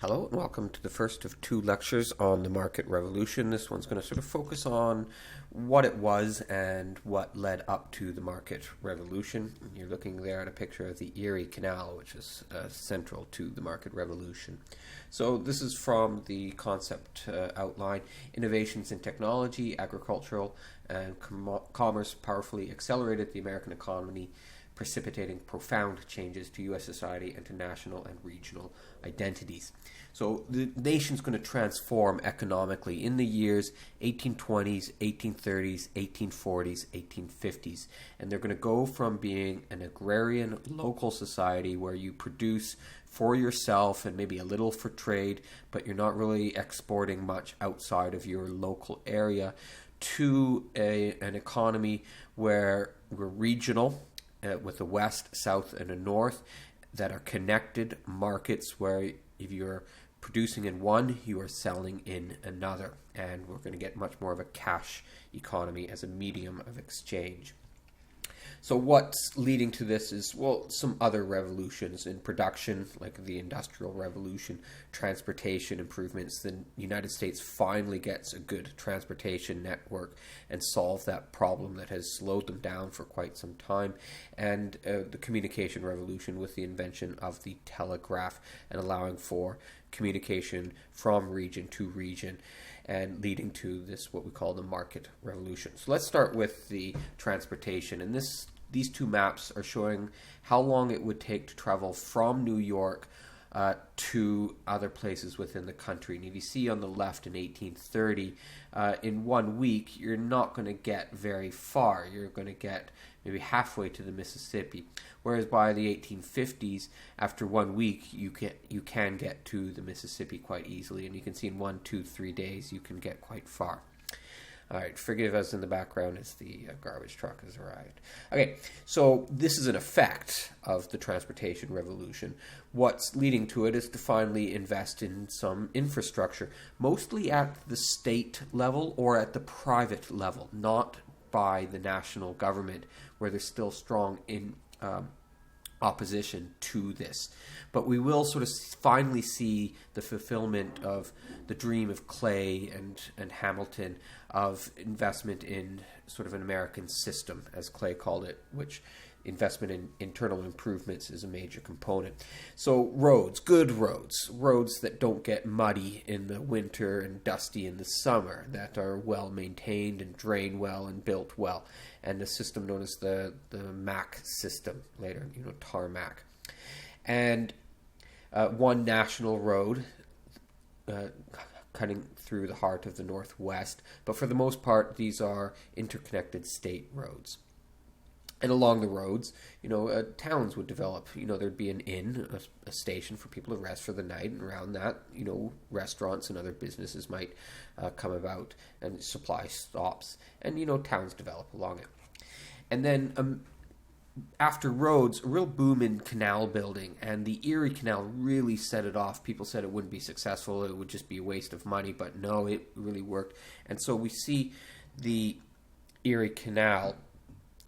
Hello and welcome to the first of two lectures on the market revolution. This one's going to sort of focus on what it was and what led up to the market revolution. You're looking there at a picture of the Erie Canal, which is central to the market revolution. So this is from the concept outline: innovations in technology, agricultural, and commerce powerfully accelerated the American economy, precipitating profound changes to U.S. society and to national and regional identities. So the nation's going to transform economically in the years 1820s, 1830s, 1840s, 1850s. And they're going to go from being an agrarian local society where you produce for yourself and maybe a little for trade, but you're not really exporting much outside of your local area, to an economy where we're regional, with a west, south, and a north that are connected markets where if you're producing in one, you are selling in another. And we're going to get much more of a cash economy as a medium of exchange. So what's leading to this is, well, some other revolutions in production, like the Industrial Revolution, transportation improvements. The United States finally gets a good transportation network and solve that problem that has slowed them down for quite some time. And the Communication Revolution with the invention of the telegraph and allowing for communication from region to region, and leading to this, what we call the market revolution. So let's start with the transportation. And these two maps are showing how long it would take to travel from New York to other places within the country. And if you see on the left in 1830, in 1 week, you're not going to get very far. You're going to get maybe halfway to the Mississippi. Whereas by the 1850s, after 1 week, you can get to the Mississippi quite easily. And you can see in 1, 2, 3 days, you can get quite far. All right, forgive us in the background as the garbage truck has arrived. Okay, so this is an effect of the transportation revolution. What's leading to it is to finally invest in some infrastructure, mostly at the state level or at the private level, not by the national government, where there's still strong opposition to this. But we will sort of finally see the fulfillment of the dream of Clay and Hamilton of investment in sort of an American system, as Clay called it, which investment in internal improvements is a major component. So roads, good roads that don't get muddy in the winter and dusty in the summer, that are well maintained and drain well and built well. And the system known as the MAC system, later, tarmac. And one national road cutting through the heart of the Northwest. But for the most part, these are interconnected state roads. And along the roads, towns would develop. There'd be an inn, a station for people to rest for the night, and around that, restaurants and other businesses might come about, and supply stops, and towns develop along it. And then after roads, a real boom in canal building, and the Erie Canal really set it off. People said it wouldn't be successful; it would just be a waste of money, but no, it really worked. And so we see the Erie Canal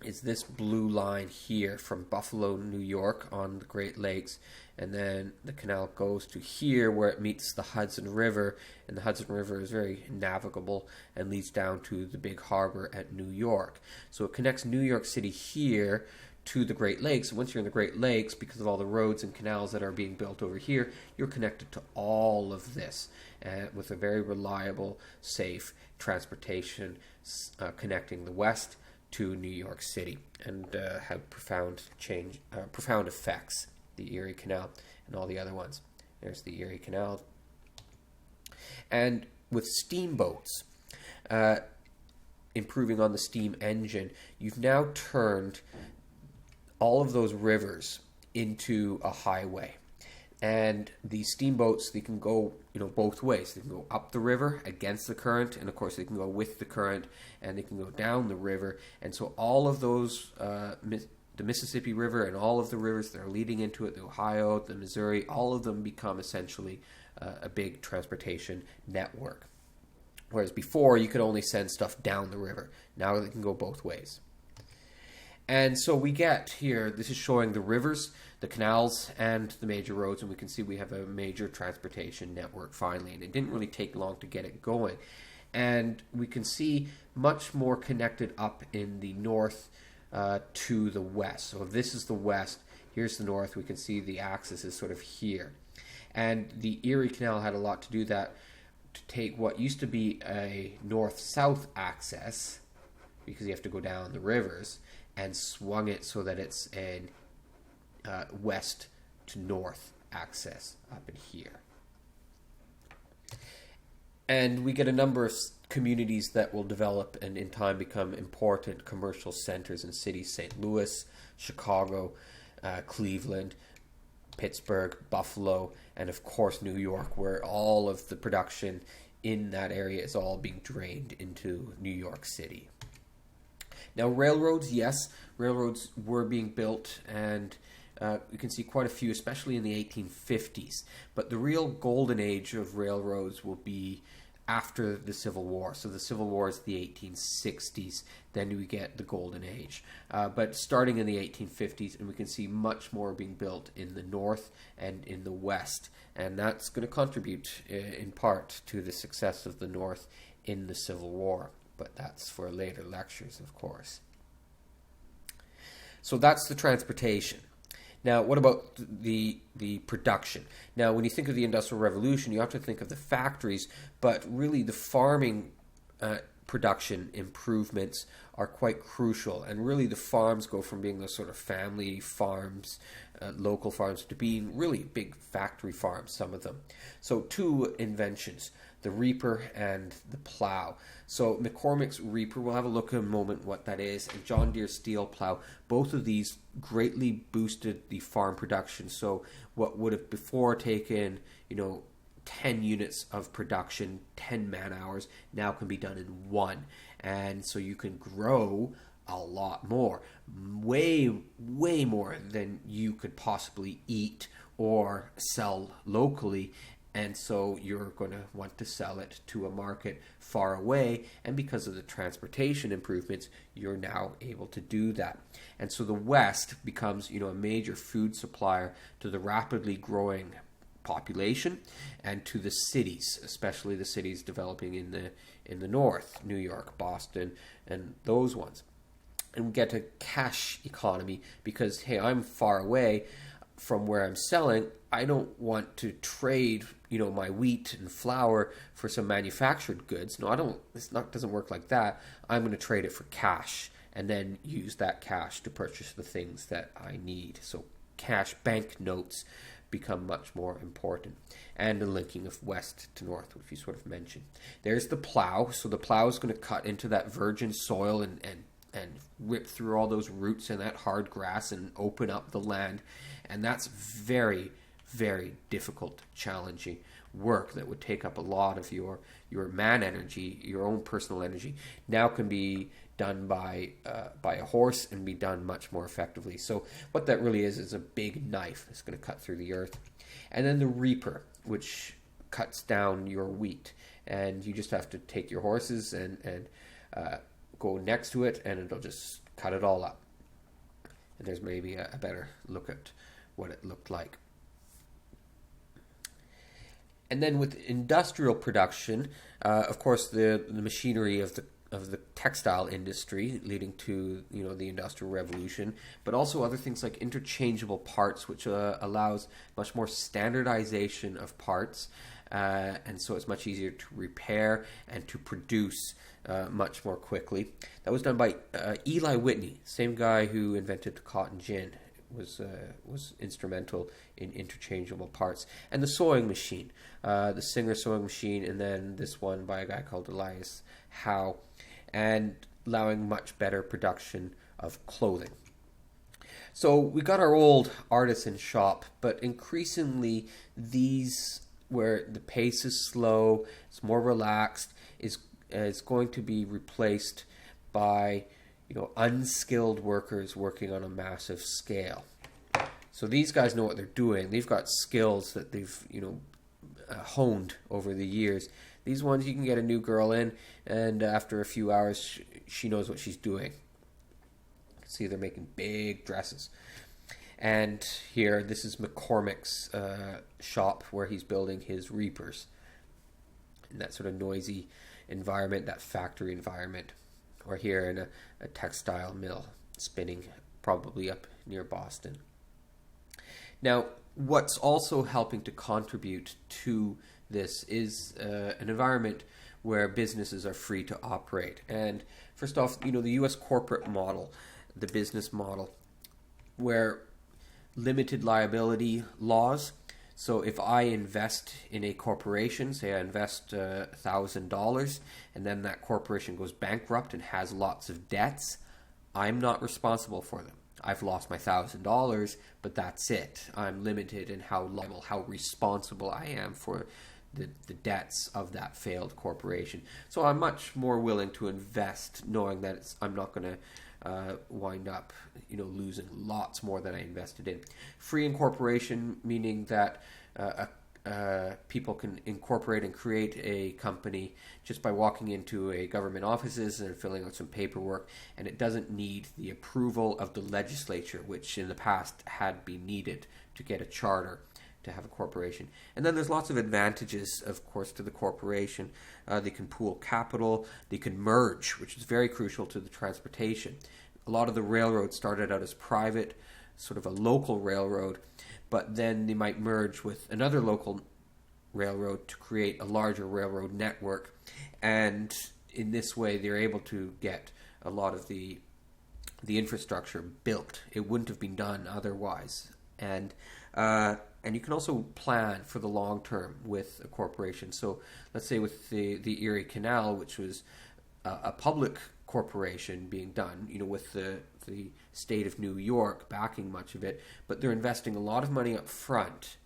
is this blue line here from Buffalo, New York on the Great Lakes, and then the canal goes to here where it meets the Hudson River, and the Hudson River is very navigable and leads down to the big harbor at New York. So it connects New York City here to the Great Lakes. And once you're in the Great Lakes, because of all the roads and canals that are being built over here, you're connected to all of this with a very reliable, safe transportation connecting the West to New York City, and had profound effects, the Erie Canal and all the other ones. There's the Erie Canal. And with steamboats, improving on the steam engine, you've now turned all of those rivers into a highway. And these steamboats, they can go, both ways. They can go up the river against the current, and of course they can go with the current, and they can go down the river. And so all of those, the Mississippi River and all of the rivers that are leading into it, the Ohio, the Missouri, all of them become essentially a big transportation network. Whereas before, you could only send stuff down the river. Now they can go both ways. And so we get here, this is showing the rivers, the canals, and the major roads, and we can see we have a major transportation network finally, and it didn't really take long to get it going. And we can see much more connected up in the north to the west. So if this is the west, here's the north, we can see the axis is sort of here. And the Erie Canal had a lot to do that, to take what used to be a north-south axis, because you have to go down the rivers, and swung it so that it's a west to north axis up in here. And we get a number of communities that will develop and in time become important commercial centers in cities: St. Louis, Chicago, Cleveland, Pittsburgh, Buffalo, and of course New York, where all of the production in that area is all being drained into New York City. Now, railroads, yes, railroads were being built, and you can see quite a few, especially in the 1850s. But the real golden age of railroads will be after the Civil War. So the Civil War is the 1860s, then we get the golden age. But starting in the 1850s, and we can see much more being built in the north and in the west. And that's going to contribute in part to the success of the North in the Civil War. But that's for later lectures, of course. So that's the transportation. Now, what about the production? Now, when you think of the Industrial Revolution, you have to think of the factories, but really the farming production improvements are quite crucial. And really the farms go from being those sort of family farms, local farms, to being really big factory farms, some of them. So two inventions: the reaper and the plow. So McCormick's reaper, we'll have a look in a moment what that is, and John Deere steel plow, both of these greatly boosted the farm production. So what would have before taken, 10 units of production, 10 man hours, now can be done in one. And so you can grow a lot more, way more than you could possibly eat or sell locally. And so you're going to want to sell it to a market far away. And because of the transportation improvements, you're now able to do that. And so the West becomes, a major food supplier to the rapidly growing population and to the cities, especially the cities developing in the north, New York, Boston, and those ones. And we get a cash economy because, hey, I'm far away from where I'm selling. I don't want to trade, my wheat and flour for some manufactured goods. No, I don't. Doesn't work like that. I'm going to trade it for cash and then use that cash to purchase the things that I need. So cash, bank notes become much more important, and the linking of west to north, which you sort of mentioned. There's the plow. So the plow is going to cut into that virgin soil and rip through all those roots and that hard grass and open up the land. And that's very, very difficult, challenging work that would take up a lot of your man energy, your own personal energy. Now can be done by a horse and be done much more effectively. So what that really is a big knife that's going to cut through the earth. And then the reaper, which cuts down your wheat. And you just have to take your horses and go next to it, and it'll just cut it all up. And there's maybe a better look at what it looked like. And then with industrial production, of course, the machinery of the textile industry leading to the Industrial Revolution, but also other things like interchangeable parts, which allows much more standardization of parts, and so it's much easier to repair and to produce much more quickly. That was done by Eli Whitney, same guy who invented the cotton gin. Was instrumental in interchangeable parts. And the sewing machine, the Singer sewing machine, and then this one by a guy called Elias Howe, and allowing much better production of clothing. So we got our old artisan shop, but increasingly these, where the pace is slow, it's more relaxed, is going to be replaced by unskilled workers working on a massive scale. So these guys know what they're doing. They've got skills that they've, honed over the years. These ones, you can get a new girl in, and after a few hours, she knows what she's doing. See, they're making big dresses. And here, this is McCormick's shop where he's building his reapers in that sort of noisy environment, that factory environment. Or here in a textile mill spinning, probably up near Boston. Now, what's also helping to contribute to this is an environment where businesses are free to operate. And first off, the U.S. corporate model, the business model, where limited liability laws. So if I invest in a corporation, say I invest $1,000, and then that corporation goes bankrupt and has lots of debts, I'm not responsible for them. I've lost my $1,000, but that's it. I'm limited in how liable, how responsible I am for the debts of that failed corporation. So I'm much more willing to invest, knowing that I'm not going to wind up, losing lots more than I invested in. Free incorporation, meaning that people can incorporate and create a company just by walking into a government offices and filling out some paperwork, and it doesn't need the approval of the legislature, which in the past had been needed to get a charter to have a corporation. And then there's lots of advantages, of course, to the corporation. They can pool capital, they can merge, which is very crucial to the transportation. A lot of the railroads started out as private, sort of a local railroad, but then they might merge with another local railroad to create a larger railroad network. And in this way, they're able to get a lot of the infrastructure built. It wouldn't have been done otherwise. And you can also plan for the long term with a corporation. So let's say with the Erie Canal, which was a public corporation being done, with the state of New York backing much of it, but they're investing a lot of money up front,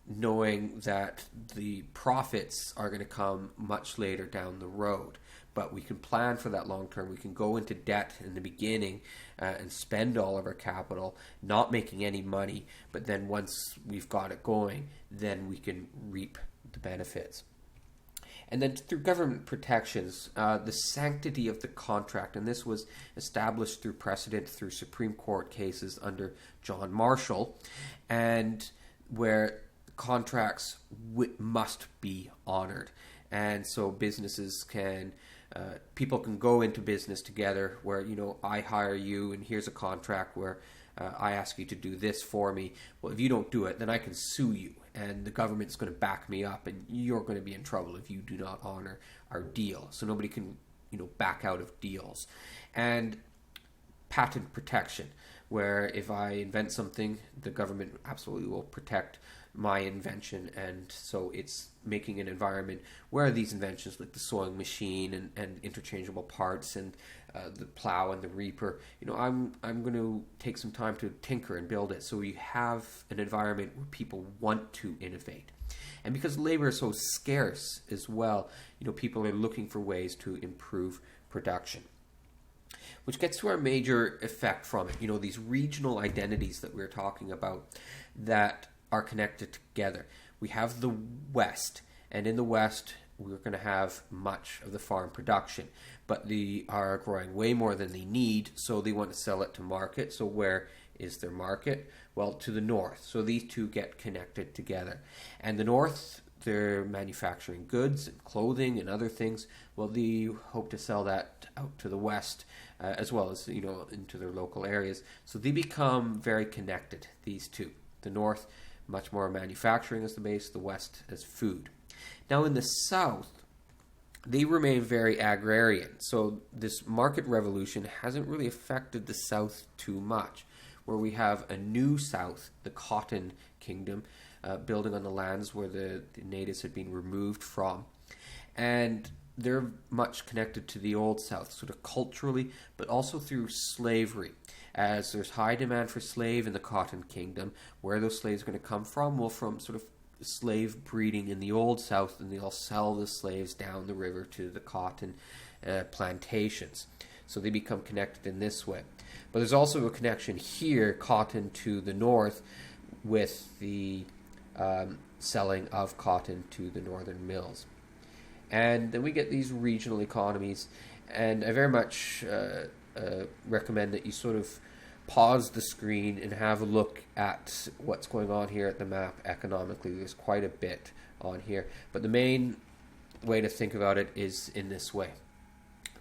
knowing that the profits are going to come much later down the road. But we can plan for that long term. We can go into debt in the beginning and spend all of our capital, not making any money. But then once we've got it going, then we can reap the benefits. And then through government protections, the sanctity of the contract, and this was established through precedent through Supreme Court cases under John Marshall, and where contracts must be honored. And so businesses people can go into business together where, I hire you and here's a contract where I ask you to do this for me. Well, if you don't do it, then I can sue you and the government's going to back me up and you're going to be in trouble if you do not honor our deal. So nobody can, back out of deals. And patent protection, where if I invent something, the government absolutely will protect my invention, and so it's making an environment where these inventions like the sewing machine and interchangeable parts and the plow and the reaper, I'm going to take some time to tinker and build it, so you have an environment where people want to innovate. And because labor is so scarce as well, people are looking for ways to improve production. Which gets to our major effect from it, these regional identities that we're talking about that are connected together. We have the West, and in the West, we're going to have much of the farm production, but they are growing way more than they need, so they want to sell it to market. So where is their market? Well, to the North. So these two get connected together. And the North, they're manufacturing goods and clothing and other things. Well, they hope to sell that out to the West as well as, into their local areas. So they become very connected, these two. The North, much more manufacturing as the base, the West as food. Now in the South, they remain very agrarian. So this market revolution hasn't really affected the South too much, where we have a new South, the Cotton Kingdom, building on the lands where the natives had been removed from. And they're much connected to the Old South, sort of culturally, but also through slavery. As there's high demand for slave in the Cotton Kingdom, where are those slaves going to come from? Well, from sort of slave breeding in the Old South, and they'll sell the slaves down the river to the cotton plantations. So they become connected in this way. But there's also a connection here, cotton to the north, with the selling of cotton to the northern mills. And then we get these regional economies, and I very much recommend that you sort of pause the screen and have a look at what's going on here at the map economically. There's quite a bit on here, but the main way to think about it is in this way: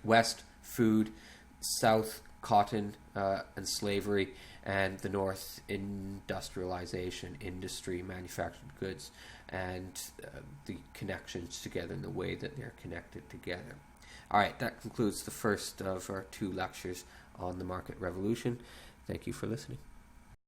west, food; south, cotton and slavery; and the north, industrialization, industry, manufactured goods, and the connections together and the way that they're connected together. All right, that concludes the first of our 2 lectures on the market revolution. Thank you for listening.